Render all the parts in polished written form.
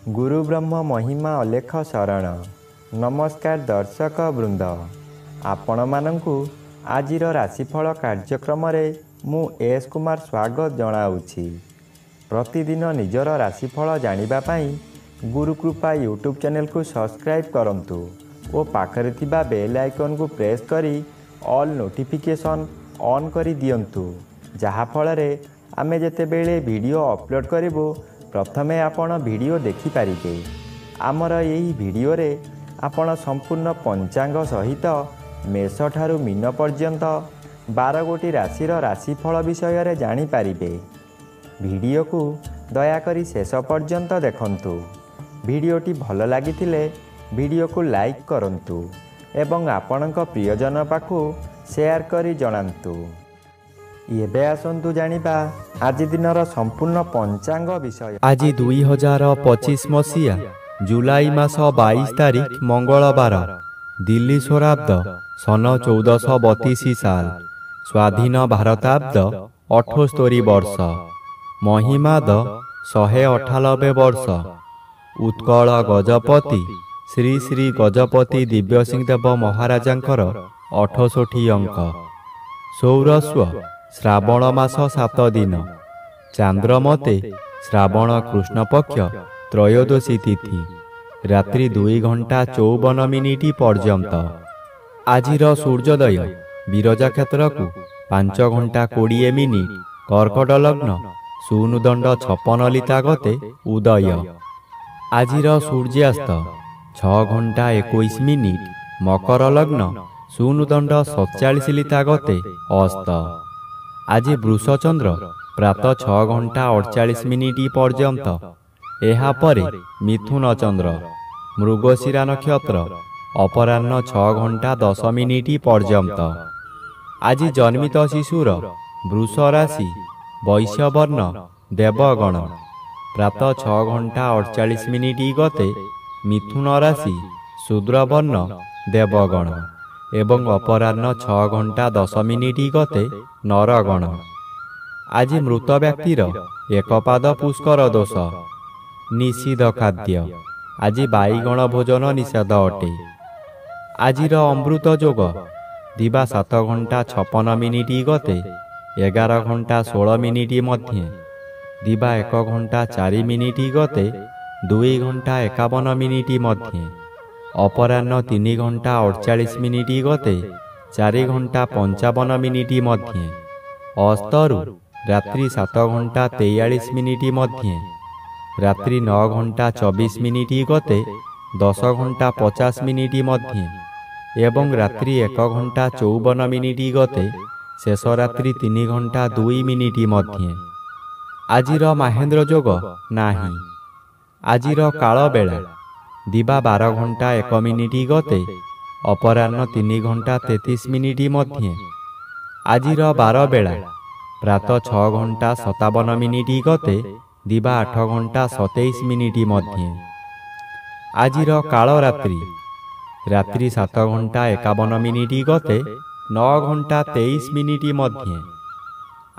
गुरु ब्रह्म महिमा अलेख शरण। नमस्कार दर्शक वृंद, आपण मानंकु आजिर राशिफल कार्यक्रम रे मु एस कुमार स्वागत जनाऊछि। प्रतिदिन निजर राशिफल जानिबा पई गुरुकृपा यूट्यूब चैनल को सब्सक्राइब करंतु और पाखरे थिबा बेल आइकन को प्रेस करी ऑल नोटिफिकेशन ऑन करी दियंतु, जहा फल रे आमे जेते बेले वीडियो अपलोड करिवो प्रथमे आपण वीडियो देखि पारिबे। आमर यही वीडियो रे आपण संपूर्ण पंचांग सहित मेष ठारू मीन पर्यंत 12 गोटी राशिर राशिफल विषय रे जानि पारिबे। वीडियो को दयाकरी शेष पर्यंत देखंतु। वीडियोटी भल लागिथिले वीडियो को लाइक करंतु एवं आपणक प्रियजन पाखु शेयर करी जणांतु। एबे आसंतु जानिबा आज दिनर संपूर्ण पंचांग विषय। आज 2025 मसीहा जुलाई मास 22 तारिख मंगलवार, दिल्ली स्वराब्द सन 1432 साल, स्वाधीन भारताब्द 78 वर्ष, महिमाद 198 वर्ष। उत्कल गजपति श्री श्री गजपति दिव्य सिंह देव महाराजांकर 68 अंक। सौरस्व श्रावण मास 7 दिन, चांद्रमते श्रावण कृष्ण पक्ष त्रयोदशी तिथि, रात्रि 2 घंटा 54 मिनिट पर्यंत। आजिर सूर्योदय विरजा क्षेत्र को 5 घंटा 20 मिनिट, कर्कट लग्न सूनुदंड 56 लिता गते उदय। आजिर सूर्यास्त 6 घंटा 21 मिनिट, मकर लग्न सूनुदंड 47 लिता गते अस्त। आज वृषचंद्र प्रातः 6 घंटा 48 मिनिट पर्यंत, एहा परे मिथुन चंद्र, मृगशिरा नक्षत्र अपराह्न 6 घंटा 10 मिनिट पर्यंत। आज जन्मित शिशुर वृष राशि वैश्यवर्ण देवगण, प्रातः 6 घंटा 48 मिनिट गते मिथुन राशि शूद्रवर्ण देवगण एवं अपराह्न 6 घंटा 10 मिनिट गते नरगण। आज मृत व्यक्तिर एकपाद पुष्कर दोष, निषिद्ध खाद्य। आज बाईगण भोजन निषेध अटे। आजिर अमृत जोग दिवा 7 घंटा 56 मिनिट गते 11 घंटा 16 मिनिट मध्य, दिवा 1 घंटा 4 मिनिट गते 2 घंटा 51 मिनिट मध्य, अपराह्न 3 घंटा 48 मिनिट गते 4 घंटा 55 मिनिट मध्य, अस्तरु रात्रि 7 घंटा 43 मिनिट मध्य, रात्रि 9 घंटा 24 मिनिट गते 10 घंटा 50 मिनिट मध्य एवं रात्रि 1 घंटा 54 मिनिट गते शेष रात्रि 3 घंटा 2 मिनिट मध्य। आजिर महेंद्र जोग नाही। आजिर काल बेला दिवा 12 घंटा 1 मिनिट गते अपराह्न 3 घंटा 33 मिनिट मध्य। आजिर 12 बेला प्रातः 6 घंटा 57 मिनिट गते दिवा 8 घंटा 27 मिनिट मध्य। आजिर काल रात्रि रात्रि 7 घंटा 51 मिनिट गते 9 घंटा 23 मिनिट मध्य।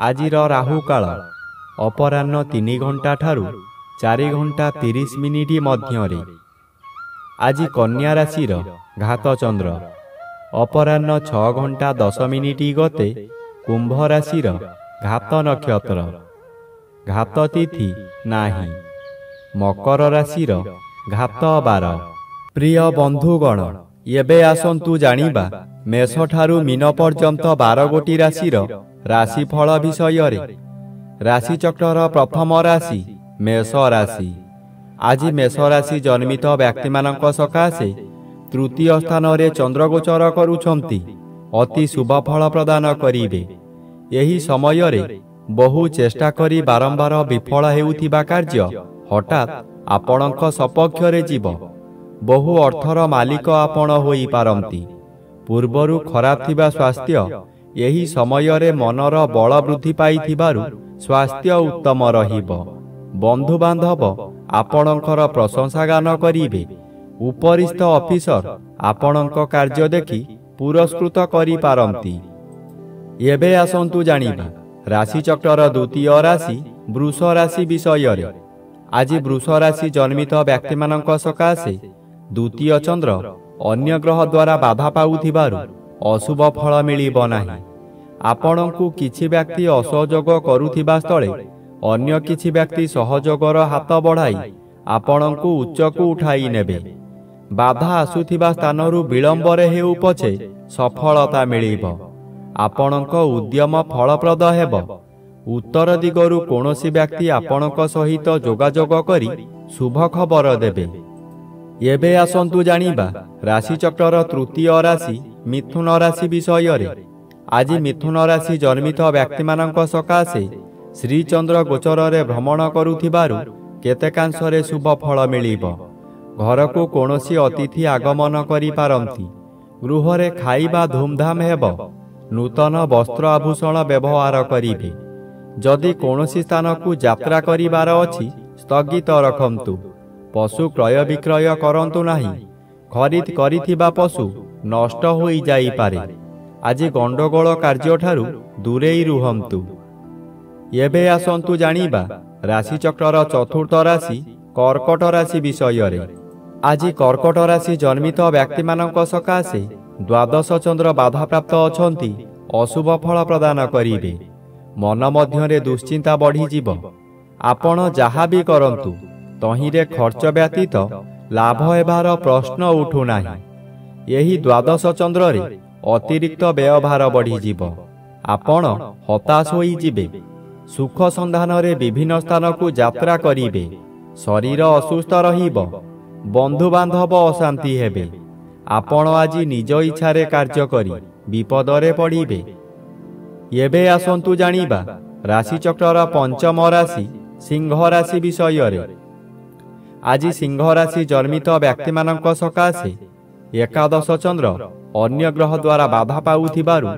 आजिर राहु काल अपराह्न 3 घंटा ठारू 4 घंटा 30 मिनिट मध्य। आज कन्या राशि घात चंद्र अपराह्न 6 घंटा 10 मिनिट गते कुंभ राशि घात नक्षत्र, घात तिथि नाही। मकर राशि घात 12। प्रिय बंधुगण, एबे आसंतु जानिबा मेष ठारू मीन पर्यंत 12 गोटी राशिर राशिफल विषय रे। राशि चक्रर प्रथम राशि मेष राशि। आज मेष राशि जन्मित व्यक्ति मानक सकाशे तृतीय स्थान रे चंद्र गोचर करुछंती, अति शुभ फल प्रदान करिवे। एही समय रे बहु चेष्टा करी बारंबार विफल हेउथिबा कार्य हठात आपणक सपक्ष रे जीव। बहु अर्थर मालिक आपण होई पारंती। पूर्वरु खराब थिबा स्वास्थ्य एही समय रे मनर बल वृद्धि पाइथिबारु स्वास्थ्य उत्तम रहिबो। बंधु बांधव आपणकर प्रशंसा गान करिवे। ଉପରିସ୍ଥ ଅଫିସର ଆପଣଙ୍କ କାର୍ଯ୍ୟ ଦେଖି ପୁରସ୍କୃତ କରିପାରନ୍ତି। ଏବେ ଆସନ୍ତୁ ଜାଣିବା ରାଶିଚକ୍ରର ଦ୍ୱିତୀୟ ରାଶି ବୃଷ ରାଶି ବିଷୟରେ। ଆଜି ବୃଷ ରାଶି ଜନ୍ମିତ ବ୍ୟକ୍ତିମାନଙ୍କ ସକାଶେ ଦ୍ୱିତୀୟ ଚନ୍ଦ୍ର ଅନ୍ୟ ଗ୍ରହ ଦ୍ୱାରା ବାଧା ପାଉଥିବାରୁ ଅଶୁଭ ଫଳ ମିଳିବ ନାହିଁ। ଆପଣଙ୍କୁ କିଛି ବ୍ୟକ୍ତି ଅସହଯୋଗ କରୁଥିବା ସ୍ଥଳେ ଅନ୍ୟ କିଛି ବ୍ୟକ୍ତି ସହଯୋଗର ହାତ ବଢ଼ାଇ ଆପଣଙ୍କୁ ଉଚ୍ଚକୁ ଉଠାଇ ନେବେ। ବାଧା ଆସୁଥିବା ସ୍ଥାନରୁ ବିଳମ୍ବରେ ହେଉ ପଛେ ସଫଳତା ମିଳିବ। ଆପଣଙ୍କ ଉଦ୍ୟମ ଫଳପ୍ରଦ ହେବ। ଉତ୍ତର ଦିଗରୁ କୌଣସି ବ୍ୟକ୍ତି ଆପଣଙ୍କ ସହିତ ଯୋଗାଯୋଗ କରି ଶୁଭ ଖବର ଦେବେ। ଏବେ ଆସନ୍ତୁ ଜାଣିବା ରାଶିଚକ୍ରର ତୃତୀୟ ରାଶି ମିଥୁନ ରାଶି ବିଷୟରେ। ଆଜି ମିଥୁନ ରାଶି ଜନ୍ମିତ ବ୍ୟକ୍ତିମାନଙ୍କ ସକାଶେ ଶ୍ରୀଚନ୍ଦ୍ର ଗୋଚରରେ ଭ୍ରମଣ କରୁଥିବାରୁ କେତେକାଂଶରେ ଶୁଭ ଫଳ ମିଳିବ। ଘରକୁ କୌଣସି ଅତିଥି ଆଗମନ କରିପାରନ୍ତି। ଗୃହରେ ଖାଇବା ଧୁମଧାମ ହେବ। ନୂତନ ବସ୍ତ୍ର ଆଭୂଷଣ ବ୍ୟବହାର କରିବେ। ଯଦି କୌଣସି ସ୍ଥାନକୁ ଯାତ୍ରା କରିବାର ଅଛି ସ୍ଥଗିତ ରଖନ୍ତୁ। ପଶୁ କ୍ରୟ ବିକ୍ରୟ କରନ୍ତୁ ନାହିଁ। ଖରିଦ କରିଥିବା ପଶୁ ନଷ୍ଟ ହୋଇଯାଇପାରେ। ଆଜି ଗଣ୍ଡଗୋଳ କାର୍ଯ୍ୟଠାରୁ ଦୂରେଇ ରୁହନ୍ତୁ। ଏବେ ଆସନ୍ତୁ ଜାଣିବା ରାଶିଚକ୍ରର ଚତୁର୍ଥ ରାଶି କର୍କଟ ରାଶି ବିଷୟରେ। ଆଜି କର୍କଟ ରାଶି ଜନ୍ମିତ ବ୍ୟକ୍ତିମାନଙ୍କ ସକାଶେ ଦ୍ୱାଦଶ ଚନ୍ଦ୍ର ବାଧାପ୍ରାପ୍ତ ଅଛନ୍ତି। ଅଶୁଭ ଫଳ ପ୍ରଦାନ କରିବେ। ମନ ମଧ୍ୟରେ ଦୁଶ୍ଚିନ୍ତା ବଢ଼ିଯିବ। ଆପଣ ଯାହା ବି କରନ୍ତୁ ତହିଁରେ ଖର୍ଚ୍ଚ ବ୍ୟତୀତ ଲାଭ ହେବାର ପ୍ରଶ୍ନ ଉଠୁନାହିଁ। ଏହି ଦ୍ୱାଦଶ ଚନ୍ଦ୍ରରେ ଅତିରିକ୍ତ ବ୍ୟୟଭାର ବଢ଼ିଯିବ। ଆପଣ ହତାଶ ହୋଇଯିବେ। ସୁଖ ସନ୍ଧାନରେ ବିଭିନ୍ନ ସ୍ଥାନକୁ ଯାତ୍ରା କରିବେ। ଶରୀର ଅସୁସ୍ଥ ରହିବ। ବନ୍ଧୁବାନ୍ଧବ ଅଶାନ୍ତି ହେବେ। ଆପଣ ଆଜି ନିଜ ଇଚ୍ଛାରେ କାର୍ଯ୍ୟ କରି ବିପଦରେ ପଡ଼ିବେ। ଏବେ ଆସନ୍ତୁ ଜାଣିବା ରାଶିଚକ୍ରର ପଞ୍ଚମ ରାଶି ସିଂହ ରାଶି ବିଷୟରେ। ଆଜି ସିଂହ ରାଶି ଜନ୍ମିତ ବ୍ୟକ୍ତିମାନଙ୍କ ସକାଶେ ଏକାଦଶ ଚନ୍ଦ୍ର ଅନ୍ୟ ଗ୍ରହ ଦ୍ୱାରା ବାଧା ପାଉଥିବାରୁ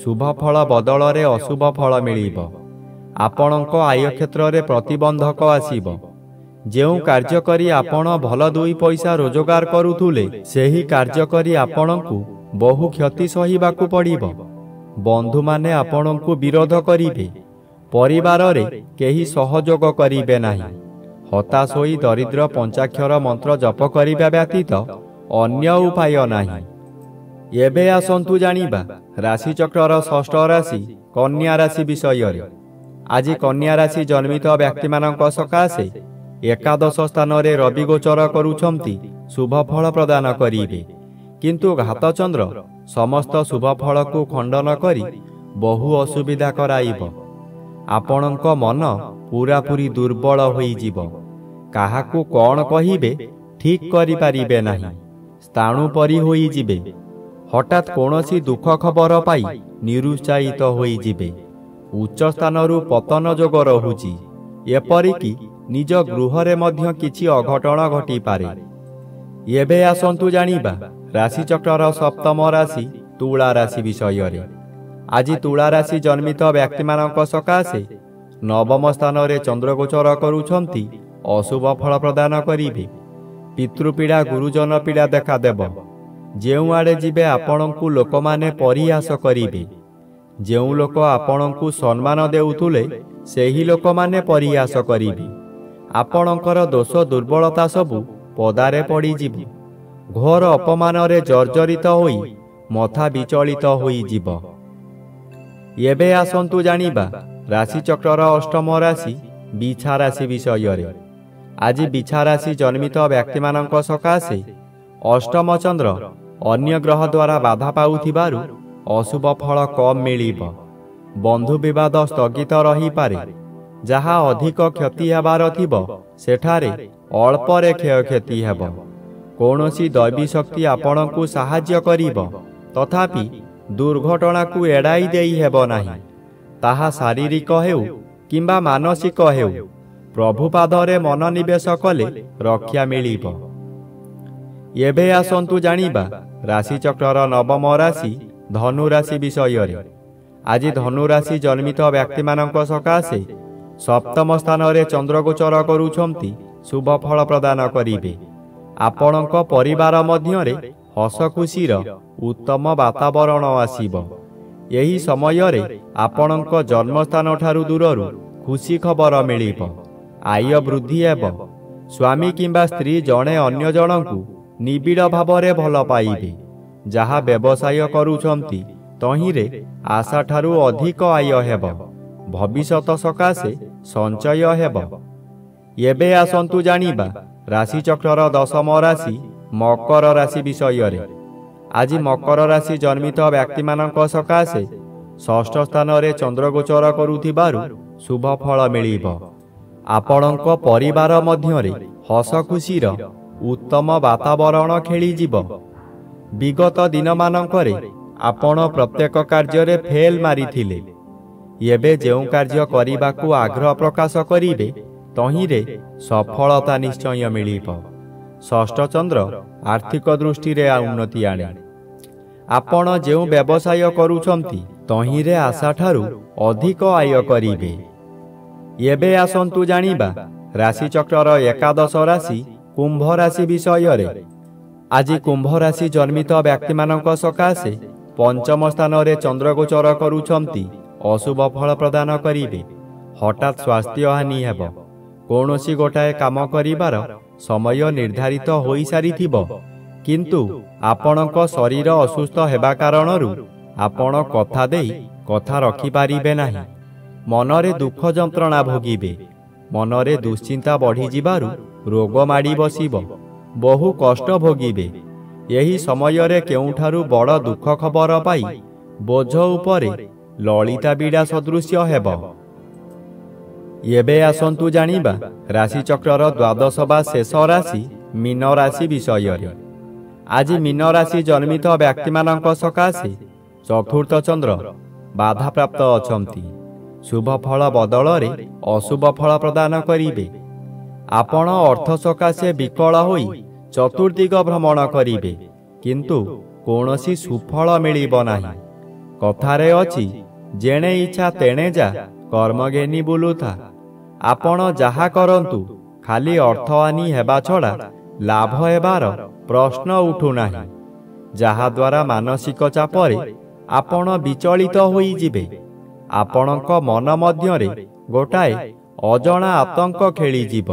ଶୁଭ ଫଳ ବଦଳରେ ଅଶୁଭ ଫଳ ମିଳିବ। ଆପଣଙ୍କ ଆୟ କ୍ଷେତ୍ରରେ ପ୍ରତିବନ୍ଧକ ଆସିବ। ଯେଉଁ କାର୍ଯ୍ୟ କରି ଆପଣ ଭଲ ଦୁଇ ପଇସା ରୋଜଗାର କରୁଥିଲେ ସେହି କାର୍ଯ୍ୟ କରି ଆପଣଙ୍କୁ ବହୁ କ୍ଷତି ସହିବାକୁ ପଡ଼ିବ। ବନ୍ଧୁମାନେ ଆପଣଙ୍କୁ ବିରୋଧ କରିବେ। ପରିବାରରେ କେହି ସହଯୋଗ କରିବେ ନାହିଁ। ହତାଶ ହୋଇ ଦରିଦ୍ର ପଞ୍ଚାକ୍ଷର ମନ୍ତ୍ର ଜପ କରିବା ବ୍ୟତୀତ ଅନ୍ୟ ଉପାୟ ନାହିଁ। ଏବେ ଆସନ୍ତୁ ଜାଣିବା ରାଶିଚକ୍ରର ଷଷ୍ଠ ରାଶି କନ୍ୟା ରାଶି ବିଷୟରେ। ଆଜି କନ୍ୟା ରାଶି ଜନ୍ମିତ ବ୍ୟକ୍ତିମାନଙ୍କ ସକାଶେ ଏକାଦଶ ସ୍ଥାନରେ ରବି ଗୋଚର କରୁଛନ୍ତି। ଶୁଭ ଫଳ ପ୍ରଦାନ କରିବେ। କିନ୍ତୁ ଘାତଚନ୍ଦ୍ର ସମସ୍ତ ଶୁଭ ଫଳକୁ ଖଣ୍ଡନ କରି ବହୁ ଅସୁବିଧା କରାଇବ। ଆପଣଙ୍କ ମନ ପୂରାପୂରି ଦୁର୍ବଳ ହୋଇଯିବ। କାହାକୁ କ'ଣ କହିବେ ଠିକ୍ କରିପାରିବେ ନାହିଁ। ସ୍ଥାଣୁ ପରି ହୋଇଯିବେ। ହଠାତ୍ କୌଣସି ଦୁଃଖ ଖବର ପାଇ ନିରୁତ୍ସାହିତ ହୋଇଯିବେ। ଉଚ୍ଚ ସ୍ଥାନରୁ ପତନ ଯୋଗ ରହୁଛି। ଏପରିକି ନିଜ ଗୃହରେ ମଧ୍ୟ କିଛି ଅଘଟଣ ଘଟିପାରେ। ଏବେ ଆସନ୍ତୁ ଜାଣିବା ରାଶିଚକ୍ରର ସପ୍ତମ ରାଶି ତୁଳା ରାଶି ବିଷୟରେ। ଆଜି ତୁଳା ରାଶି ଜନ୍ମିତ ବ୍ୟକ୍ତିମାନଙ୍କ ସକାଶେ ନବମ ସ୍ଥାନରେ ଚନ୍ଦ୍ରଗୋଚର କରୁଛନ୍ତି। ଅଶୁଭ ଫଳ ପ୍ରଦାନ କରିବେ। ପିତୃପୀଡ଼ା ଗୁରୁଜନ ପୀଡ଼ା ଦେଖାଦେବ। ଯେଉଁଆଡ଼େ ଯିବେ ଆପଣଙ୍କୁ ଲୋକମାନେ ପରିହାସ କରିବେ। ଯେଉଁ ଲୋକ ଆପଣଙ୍କୁ ସମ୍ମାନ ଦେଉଥିଲେ ସେହି ଲୋକମାନେ ପରିହାସ କରିବେ। ଆପଣଙ୍କର ଦୋଷ ଦୁର୍ବଳତା ସବୁ ପଦାରେ ପଡ଼ିଯିବ। ଘୋର ଅପମାନରେ ଜର୍ଜରିତ ହୋଇ ମଥା ବିଚଳିତ ହୋଇଯିବ। ଏବେ ଆସନ୍ତୁ ଜାଣିବା ରାଶିଚକ୍ରର ଅଷ୍ଟମ ରାଶି ବିଛା ରାଶି ବିଷୟରେ। ଆଜି ବିଛା ରାଶି ଜନ୍ମିତ ବ୍ୟକ୍ତିମାନଙ୍କ ସକାଶେ ଅଷ୍ଟମ ଚନ୍ଦ୍ର ଅନ୍ୟ ଗ୍ରହ ଦ୍ୱାରା ବାଧା ପାଉଥିବାରୁ ଅଶୁଭ ଫଳ କମ୍ ମିଳିବ। ବନ୍ଧୁ ବିବାଦ ସ୍ଥଗିତ ରହିପାରେ। ଯାହା ଅଧିକ କ୍ଷତି ହେବାର ଥିବ ସେଠାରେ ଅଳ୍ପରେ କ୍ଷୟକ୍ଷତି ହେବ। କୌଣସି ଦୈବୀ ଶକ୍ତି ଆପଣଙ୍କୁ ସାହାଯ୍ୟ କରିବ। ତଥାପି ଦୁର୍ଘଟଣାକୁ ଏଡ଼ାଇ ଦେଇ ହେବ ନାହିଁ। ତାହା ଶାରୀରିକ ହେଉ କିମ୍ବା ମାନସିକ ହେଉ। ପ୍ରଭୁପାଦରେ ମନୋନିବେଶ କଲେ ରକ୍ଷା ମିଳିବ। ଏବେ ଆସନ୍ତୁ ଜାଣିବା ରାଶିଚକ୍ରର ନବମ ରାଶି ଧନୁ ରାଶି ବିଷୟରେ। ଆଜି ଧନୁ ରାଶି ଜନ୍ମିତ ବ୍ୟକ୍ତିମାନଙ୍କ ସକାଶେ ସପ୍ତମ ସ୍ଥାନରେ ଚନ୍ଦ୍ରଗୋଚର କରୁଛନ୍ତି। ଶୁଭ ଫଳ ପ୍ରଦାନ କରିବେ। ଆପଣଙ୍କ ପରିବାର ମଧ୍ୟରେ ହସଖୁସିର ଉତ୍ତମ ବାତାବରଣ ଆସିବ। ଏହି ସମୟରେ ଆପଣଙ୍କ ଜନ୍ମସ୍ଥାନଠାରୁ ଦୂରରୁ ଖୁସି ଖବର ମିଳିବ। ଆୟ ବୃଦ୍ଧି ହେବ। ସ୍ୱାମୀ କିମ୍ବା ସ୍ତ୍ରୀ ଜଣେ ଅନ୍ୟ ଜଣଙ୍କୁ ନିବିଡ଼ ଭାବରେ ଭଲ ପାଇବେ। ଯାହା ବ୍ୟବସାୟ କରୁଛନ୍ତି ତହିଁରେ ଆଶାଠାରୁ ଅଧିକ ଆୟ ହେବ। ଭବିଷ୍ୟତ ସକାଶେ ସଞ୍ଚୟ ହେବ। ଏବେ ଆସନ୍ତୁ ଜାଣିବା ରାଶିଚକ୍ରର ଦଶମ ରାଶି ମକର ରାଶି ବିଷୟରେ। ଆଜି ମକର ରାଶି ଜନ୍ମିତ ବ୍ୟକ୍ତିମାନଙ୍କ ସକାଶେ ଷଷ୍ଠ ସ୍ଥାନରେ ଚନ୍ଦ୍ରଗୋଚର କରୁଥିବାରୁ ଶୁଭ ଫଳ ମିଳିବ। ଆପଣଙ୍କ ପରିବାର ମଧ୍ୟରେ ହସଖୁସିର ଉତ୍ତମ ବାତାବରଣ ଖେଳିଯିବ। ବିଗତ ଦିନମାନଙ୍କରେ ଆପଣ ପ୍ରତ୍ୟେକ କାର୍ଯ୍ୟରେ ଫେଲ୍ ମାରିଥିଲେ। ଏବେ ଯେଉଁ କାର୍ଯ୍ୟ କରିବାକୁ ଆଗ୍ରହ ପ୍ରକାଶ କରିବେ ତହିଁରେ ସଫଳତା ନିଶ୍ଚୟ ମିଳିବ। ଷଷ୍ଠ ଚନ୍ଦ୍ର ଆର୍ଥିକ ଦୃଷ୍ଟିରେ ଉନ୍ନତି ଆଣେ। ଆପଣ ଯେଉଁ ବ୍ୟବସାୟ କରୁଛନ୍ତି ତହିଁରେ ଆଶାଠାରୁ ଅଧିକ ଆୟ କରିବେ। ଏବେ ଆସନ୍ତୁ ଜାଣିବା ରାଶିଚକ୍ରର ଏକାଦଶ ରାଶି କୁମ୍ଭ ରାଶି ବିଷୟରେ। ଆଜି କୁମ୍ଭ ରାଶି ଜନ୍ମିତ ବ୍ୟକ୍ତିମାନଙ୍କ ସକାଶେ ପଞ୍ଚମ ସ୍ଥାନରେ ଚନ୍ଦ୍ରଗୋଚର କରୁଛନ୍ତି ଅଶୁଭ ଫଳ ପ୍ରଦାନ କରିବେ। ହଠାତ୍ ସ୍ୱାସ୍ଥ୍ୟହାନି ହେବ। କୌଣସି ଗୋଟାଏ କାମ କରିବାର ସମୟ ନିର୍ଦ୍ଧାରିତ ହୋଇସାରିଥିବ, କିନ୍ତୁ ଆପଣଙ୍କ ଶରୀର ଅସୁସ୍ଥ ହେବା କାରଣରୁ ଆପଣ କଥା ଦେଇ କଥା ରଖିପାରିବେ ନାହିଁ। ମନରେ ଦୁଃଖ ଯନ୍ତ୍ରଣା ଭୋଗିବେ। ମନରେ ଦୁଶ୍ଚିନ୍ତା ବଢ଼ିଯିବାରୁ ରୋଗ ମାଡ଼ି ବସିବ। ବହୁ କଷ୍ଟ ଭୋଗିବେ। ଏହି ସମୟରେ କେଉଁଠାରୁ ବଡ଼ ଦୁଃଖ ଖବର ପାଇ ବୋଝ ଉପରେ ଲଳିତା ବିଡ଼ା ସଦୃଶ୍ୟ ହେବ। ଏବେ ଆସନ୍ତୁ ଜାଣିବା ରାଶିଚକ୍ରର ଦ୍ୱାଦଶ ବା ଶେଷ ରାଶି ମୀନ ରାଶି ବିଷୟରେ। ଆଜି ମୀନ ରାଶି ଜନ୍ମିତ ବ୍ୟକ୍ତିମାନଙ୍କ ସକାଶେ ଚତୁର୍ଥ ଚନ୍ଦ୍ର ବାଧାପ୍ରାପ୍ତ ଅଛନ୍ତି। ଶୁଭ ଫଳ ବଦଳରେ ଅଶୁଭ ଫଳ ପ୍ରଦାନ କରିବେ। ଆପଣ ଅର୍ଥ ସକାଶେ ବିକଳ ହୋଇ ଚତୁର୍ଦିଗ ଭ୍ରମଣ କରିବେ, କିନ୍ତୁ କୌଣସି ସୁଫଳ ମିଳିବ ନାହିଁ। କଥାରେ ଅଛି, ଯେଣେ ଇଚ୍ଛା ତେଣେ ଯା, କର୍ମ ଘେନି ବୁଲୁଥା। ଆପଣ ଯାହା କରନ୍ତୁ ଖାଲି ଅର୍ଥହାନି ହେବା ଛଡ଼ା ଲାଭ ହେବାର ପ୍ରଶ୍ନ ଉଠୁନାହିଁ, ଯାହାଦ୍ୱାରା ମାନସିକ ଚାପରେ ଆପଣ ବିଚଳିତ ହୋଇଯିବେ। ଆପଣଙ୍କ ମନ ମଧ୍ୟରେ ଗୋଟାଏ ଅଜଣା ଆତଙ୍କ ଖେଳିଯିବ।